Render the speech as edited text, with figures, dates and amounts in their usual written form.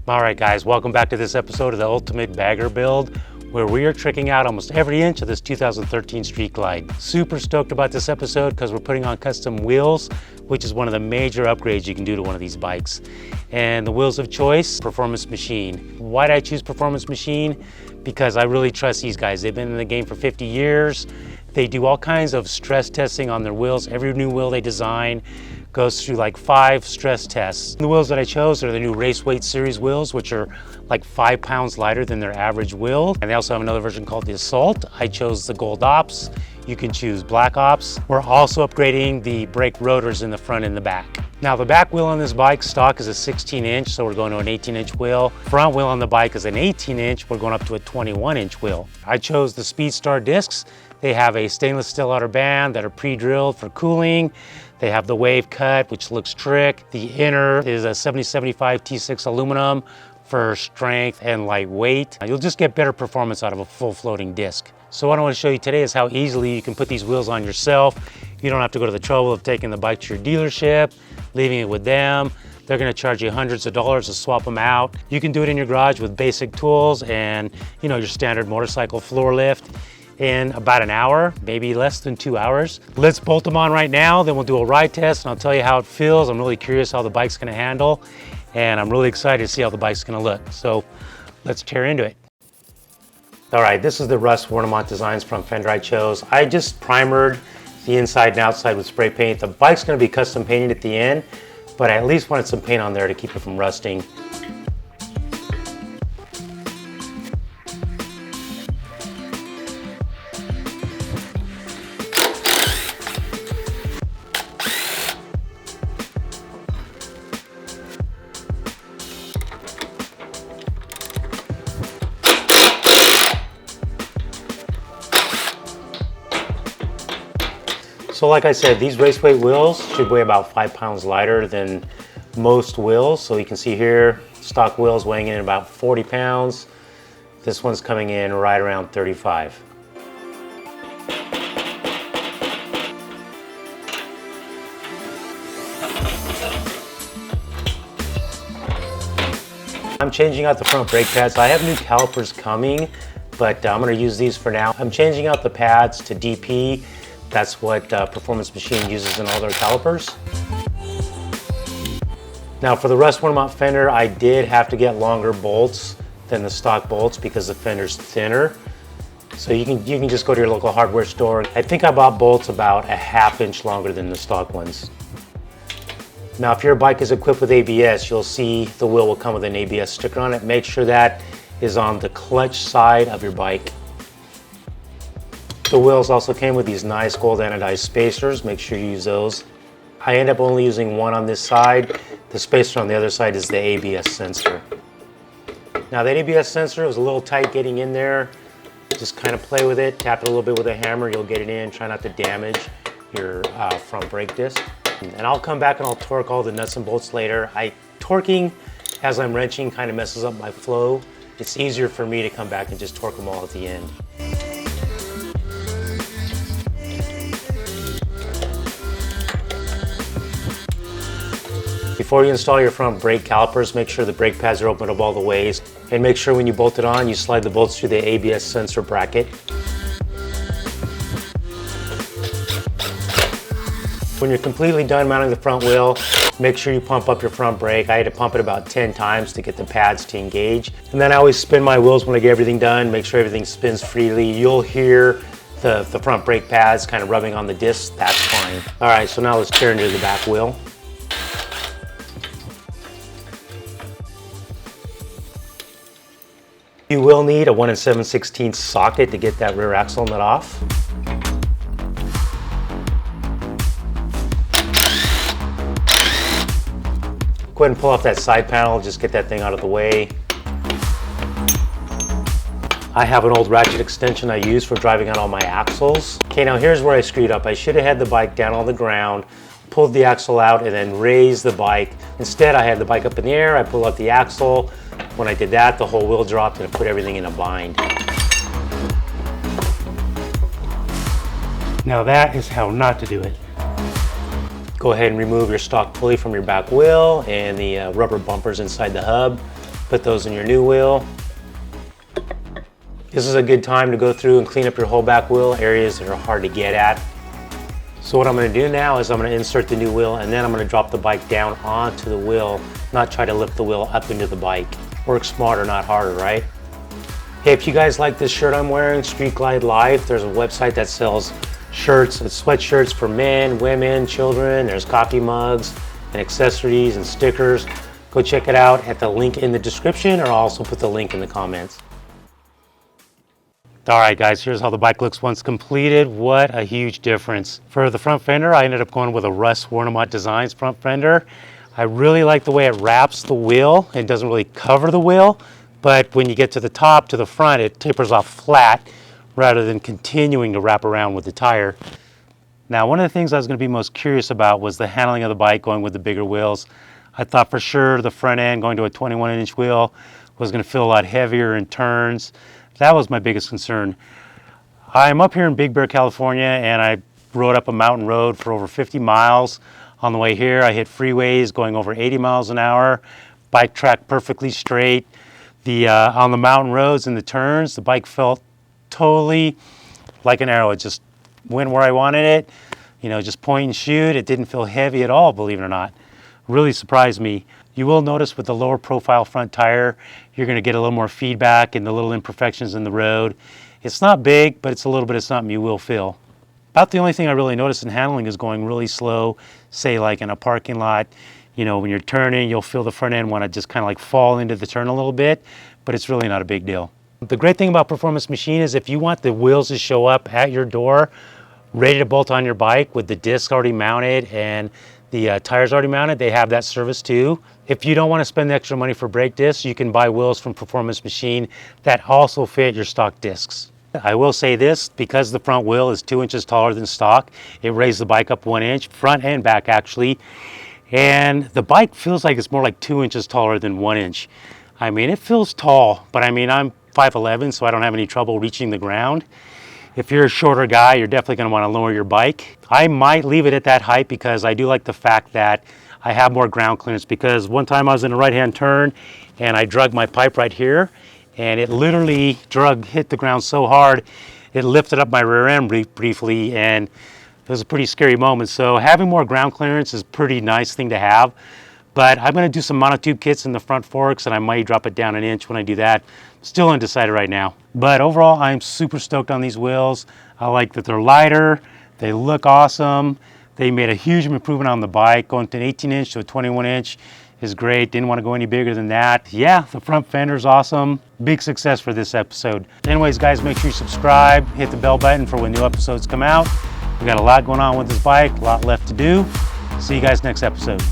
All right guys, welcome back to this episode of the Ultimate Bagger Build, where we are tricking out almost every inch of this 2013 Street Glide. Super stoked about this episode because we're putting on custom wheels, which is one of the major upgrades you can do to one of these bikes. And the wheels of choice, Performance Machine. Why did I choose Performance Machine? Because I really trust these guys. They've been in the game for 50 years. They do all kinds of stress testing on their wheels. Every new wheel they design goes through like 5 stress tests. The wheels that I chose are the new Race Weight Series wheels, which are like 5 pounds lighter than their average wheel. And they also have another version called the Assault. I chose the Gold Ops. You can choose Black Ops. We're also upgrading the brake rotors in the front and the back. Now the back wheel on this bike stock is a 16-inch, so we're going to an 18-inch wheel. Front wheel on the bike is an 18-inch, we're going up to a 21-inch wheel. I chose the Speedstar discs. They have a stainless steel outer band that are pre-drilled for cooling. They have the wave cut, which looks trick. The inner is a 7075 T6 aluminum for strength and lightweight. You'll just get better performance out of a full floating disc. So what I want to show you today is how easily you can put these wheels on yourself. You don't have to go to the trouble of taking the bike to your dealership, leaving it with them. They're going to charge you hundreds of dollars to swap them out. You can do it in your garage with basic tools and your standard motorcycle floor lift in about an hour, maybe less than 2 hours. Let's bolt them on right now, then we'll do a ride test and I'll tell you how it feels. I'm really curious how the bike's gonna handle, and I'm really excited to see how the bike's gonna look. So let's tear into it. All right, this is the Rust Ornament Designs from Fender I chose. I just primered the inside and outside with spray paint. The bike's gonna be custom painted at the end, but I at least wanted some paint on there to keep it from rusting. So like I said, these race weight wheels should weigh about 5 pounds lighter than most wheels. So you can see here, stock wheels weighing in about 40 pounds. This one's coming in right around 35. I'm changing out the front brake pads. I have new calipers coming, but I'm going to use these for now. I'm changing out the pads to DP. That's what Performance Machine uses in all their calipers. Now for the Rust Ornament fender, I did have to get longer bolts than the stock bolts because the fender's thinner. So you can just go to your local hardware store. I think I bought bolts about a ½ inch longer than the stock ones. Now if your bike is equipped with ABS, you'll see the wheel will come with an ABS sticker on it. Make sure that is on the clutch side of your bike. The wheels also came with these nice gold anodized spacers. Make sure you use those. I end up only using one on this side. The spacer on the other side is the ABS sensor. Now that ABS sensor was a little tight getting in there. Just kind of play with it, tap it a little bit with a hammer, you'll get it in. Try not to damage your front brake disc. And I'll come back and I'll torque all the nuts and bolts later. Torquing as I'm wrenching kind of messes up my flow. It's easier for me to come back and just torque them all at the end. Before you install your front brake calipers, make sure the brake pads are opened up all the ways. And make sure when you bolt it on, you slide the bolts through the ABS sensor bracket. When you're completely done mounting the front wheel, make sure you pump up your front brake. I had to pump it about 10 times to get the pads to engage. And then I always spin my wheels when I get everything done, make sure everything spins freely. You'll hear the front brake pads kind of rubbing on the discs. That's fine. All right, so now let's tear into the back wheel. You will need a 1 7/16 socket to get that rear axle nut off. Go ahead and pull off that side panel, just get that thing out of the way. I have an old ratchet extension I use for driving on all my axles. Okay, now here's where I screwed up. I should have had the bike down on the ground, pulled the axle out, and then raised the bike. Instead, I had the bike up in the air, I pulled out the axle. When I did that, the whole wheel dropped and it put everything in a bind. Now that is how not to do it. Go ahead and remove your stock pulley from your back wheel and the rubber bumpers inside the hub. Put those in your new wheel. This is a good time to go through and clean up your whole back wheel, areas that are hard to get at. So what I'm going to do now is I'm going to insert the new wheel, and then I'm going to drop the bike down onto the wheel, not try to lift the wheel up into the bike. Work smarter, not harder, right? Hey, if you guys like this shirt I'm wearing, Street Glide Life, there's a website that sells shirts, sweatshirts for men, women, children. There's coffee mugs and accessories and stickers. Go check it out at the link in the description, or I'll also put the link in the comments. All right, guys, here's how the bike looks once completed. What a huge difference. For the front fender, I ended up going with a Russ Warnemont Designs front fender. I really like the way it wraps the wheel. It doesn't really cover the wheel, but when you get to the top, to the front, it tapers off flat rather than continuing to wrap around with the tire. Now, one of the things I was going to be most curious about was the handling of the bike going with the bigger wheels. I thought for sure the front end going to a 21-inch wheel was going to feel a lot heavier in turns. That was my biggest concern. I'm up here in Big Bear, California, and I rode up a mountain road for over 50 miles. On the way here, I hit freeways going over 80 miles an hour. Bike tracked perfectly straight. On the mountain roads and the turns, the bike felt totally like an arrow. It just went where I wanted it. You know, just point and shoot. It didn't feel heavy at all, believe it or not. Really surprised me. You will notice with the lower profile front tire, you're going to get a little more feedback and the little imperfections in the road. It's not big, but it's a little bit of something you will feel. About the only thing I really noticed in handling is going really slow, say like in a parking lot. You know, when you're turning, you'll feel the front end want to just kind of like fall into the turn a little bit, but it's really not a big deal. The great thing about Performance Machine is if you want the wheels to show up at your door, ready to bolt on your bike with the disc already mounted and the tires already mounted, they have that service too. If you don't want to spend the extra money for brake discs, you can buy wheels from Performance Machine that also fit your stock discs. I will say this, because the front wheel is 2 inches taller than stock, it raised the bike up 1 inch, front and back actually, and the bike feels like it's more like 2 inches taller than 1 inch. I mean, it feels tall, but I mean, I'm 5'11", so I don't have any trouble reaching the ground. If you're a shorter guy, you're definitely going to want to lower your bike. I might leave it at that height because I do like the fact that I have more ground clearance, because one time I was in a right-hand turn and I drug my pipe right here, and it literally hit the ground so hard, it lifted up my rear end briefly, and it was a pretty scary moment. So having more ground clearance is a pretty nice thing to have. But I'm going to do some monotube kits in the front forks, and I might drop it down 1 inch when I do that. Still undecided right now. But overall, I'm super stoked on these wheels. I like that they're lighter. They look awesome. They made a huge improvement on the bike. Going to an 18-inch to a 21-inch is great. Didn't want to go any bigger than that. Yeah, the front fender's awesome. Big success for this episode. Anyways, guys, make sure you subscribe. Hit the bell button for when new episodes come out. We got a lot going on with this bike, a lot left to do. See you guys next episode.